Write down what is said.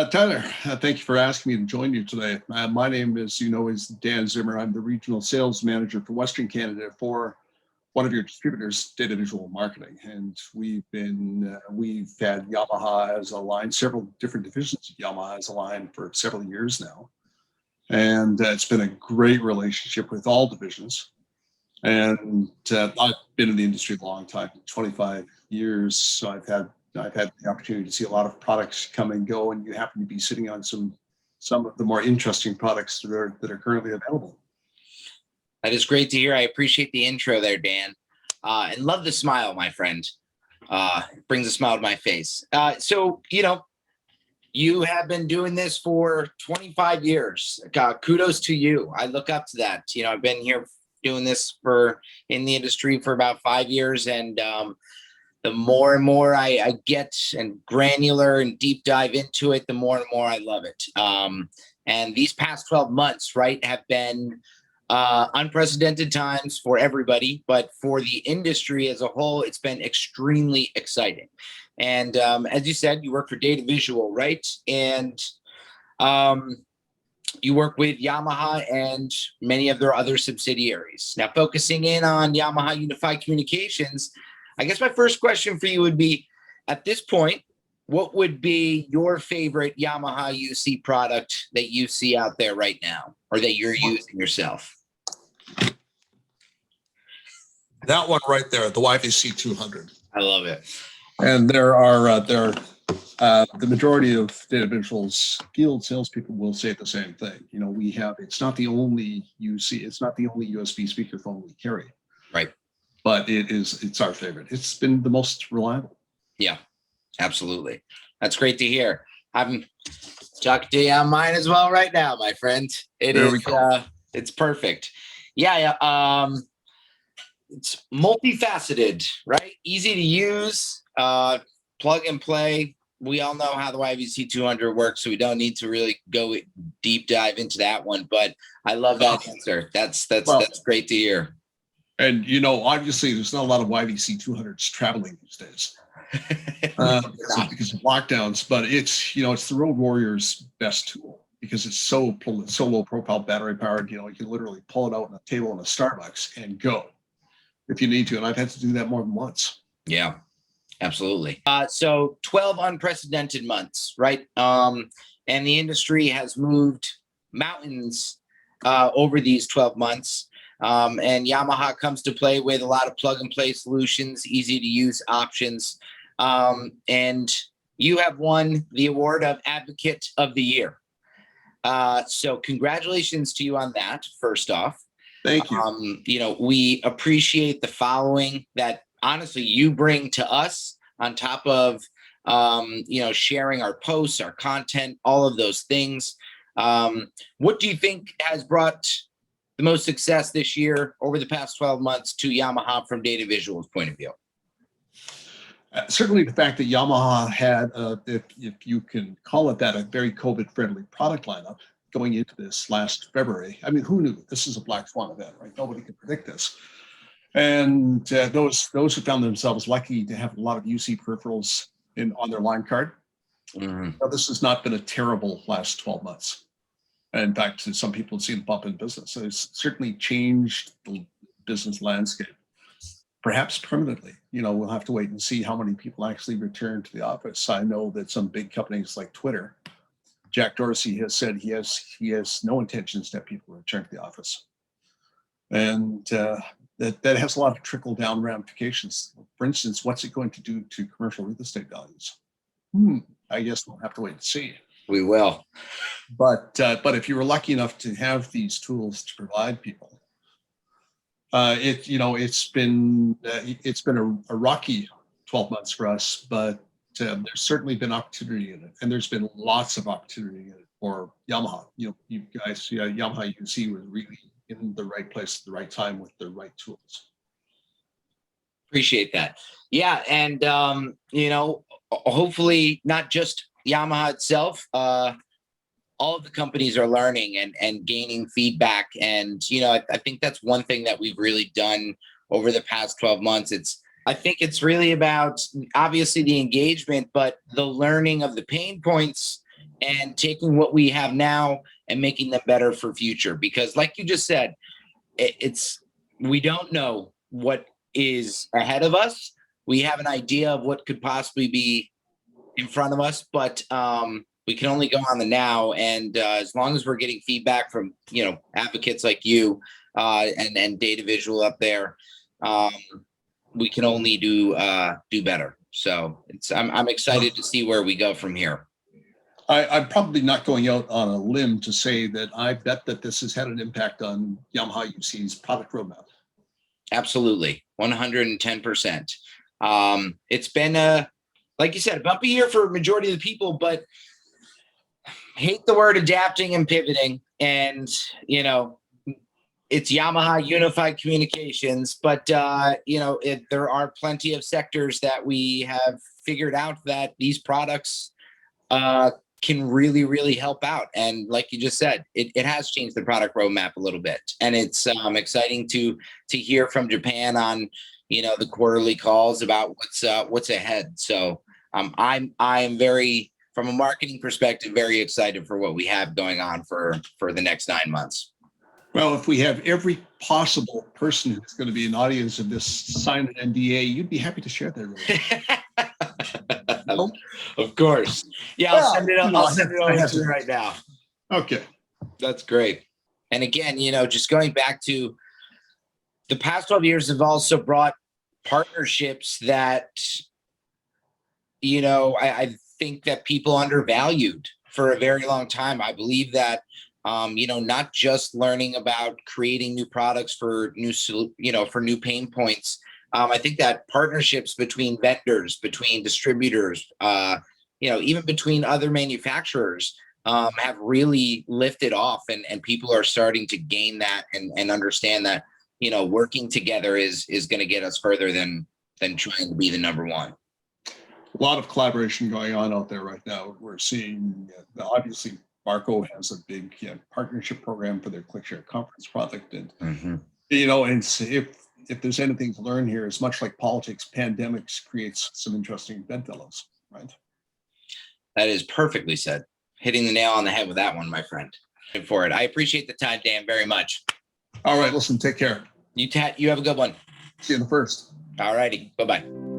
Tyler, thank you for asking me to join you today. My name is Dan Zimmer. I'm the regional sales manager for Western Canada for one of your distributors, DataVisual Marketing. And we've had Yamaha as a line, several different divisions of Yamaha as a line for several years now. And it's been a great relationship with all divisions. And I've been in the industry a long time, 25 years. So I've had the opportunity to see a lot of products come and go, and you happen to be sitting on some of the more interesting products that are currently available. That is great to hear. I appreciate the intro there, Dan, and love the smile, my friend. It brings a smile to my face. So you have been doing this for 25 years. Kudos to you. I look up to that. I've been here doing this in the industry for about 5 years, and the more and more I get and granular and deep dive into it, the more and more I love it. And these past 12 months, right, have been unprecedented times for everybody, but for the industry as a whole, it's been extremely exciting. And as you said, you work for DataVisual, right? And you work with Yamaha and many of their other subsidiaries. Now, focusing in on Yamaha Unified Communications, I guess my first question for you would be, at this point, what would be your favorite Yamaha UC product that you see out there right now, or that you're using yourself? That one right there, the YVC 200. I love it. And there are the majority of DataVisual's field salespeople will say the same thing. It's not the only UC, it's not the only USB speakerphone we carry. Right. But it's our favorite. It's been the most reliable. Yeah, absolutely. That's great to hear. I'm talking to you on mine as well right now, my friend. It's perfect. Yeah. It's multifaceted, right? Easy to use, plug and play. We all know how the YVC 200 works, so we don't need to really go deep dive into that one. But I love that answer. That's great to hear. And, obviously, there's not a lot of YVC 200s traveling these days because of lockdowns. But it's the road warrior's best tool because it's so low profile, battery powered. You can literally pull it out on a table in a Starbucks and go if you need to. And I've had to do that more than once. Yeah, absolutely. So 12 unprecedented months, right? And the industry has moved mountains over these 12 months. And Yamaha comes to play with a lot of plug and play solutions, easy to use options. And you have won the award of Advocate of the Year. So congratulations to you on that, first off. Thank you. We appreciate the following that honestly you bring to us on top of, sharing our posts, our content, all of those things. What do you think has brought the most success this year over the past 12 months to Yamaha from DataVisual's point of view? Certainly the fact that Yamaha had, if you can call it that, a very COVID-friendly product lineup going into this last February. I mean, who knew? This is a black swan event, right? Nobody could predict this. And those who found themselves lucky to have a lot of UC peripherals on their line card, this has not been a terrible last 12 months. In fact, some people have seen a bump in business. So it's certainly changed the business landscape, perhaps permanently. We'll have to wait and see how many people actually return to the office. I know that some big companies like Twitter, Jack Dorsey has said he has no intentions to have people return to the office. And that has a lot of trickle-down ramifications. For instance, what's it going to do to commercial real estate values? I guess we'll have to wait and see. We will. But if you were lucky enough to have these tools to provide people, it's been a rocky 12 months for us, but there's certainly been opportunity in it, and there's been lots of opportunity in it for Yamaha. You guys, Yamaha, you can see was really in the right place at the right time with the right tools. Appreciate that. Yeah, and hopefully not just Yamaha itself, all of the companies are learning and gaining feedback. And, I think that's one thing that we've really done over the past 12 months. I think it's really about obviously the engagement, but the learning of the pain points and taking what we have now and making them better for future. Because like you just said, we don't know what is ahead of us. We have an idea of what could possibly be in front of us, but we can only go on the now. And as long as we're getting feedback from, advocates like you and DataVisual up there, we can only do better. So I'm excited to see where we go from here. I'm probably not going out on a limb to say that I bet that this has had an impact on Yamaha UC's product roadmap. Absolutely, 110%. It's been like you said, a bumpy year for a majority of the people, but hate the word adapting and pivoting. And it's Yamaha Unified Communications, but there are plenty of sectors that we have figured out that these products can really, really help out. And like you just said, it has changed the product roadmap a little bit. And it's exciting to hear from Japan on, the quarterly calls about what's ahead. So I'm very, from a marketing perspective, very excited for what we have going on for the next 9 months. Well, if we have every possible person who's going to be an audience of this sign an NDA, you'd be happy to share that. Of course. Yeah, I'll send it over to you right now. Okay. That's great. And again, just going back to the past 12 years have also brought partnerships that, I think that people undervalued for a very long time. I believe that, not just learning about creating new products for new pain points. I think that partnerships between vendors, between distributors, even between other manufacturers have really lifted off, and people are starting to gain that and understand that, working together is going to get us further than trying to be the number one. A lot of collaboration going on out there right now. We're seeing, obviously, Barco has a big partnership program for their ClickShare conference product. And, and if there's anything to learn here, it's much like politics, pandemics creates some interesting bedfellows, right? That is perfectly said. Hitting the nail on the head with that one, my friend. For it. I appreciate the time, Dan, very much. All right, listen, take care. You have a good one. See you in the first. All righty. Bye-bye.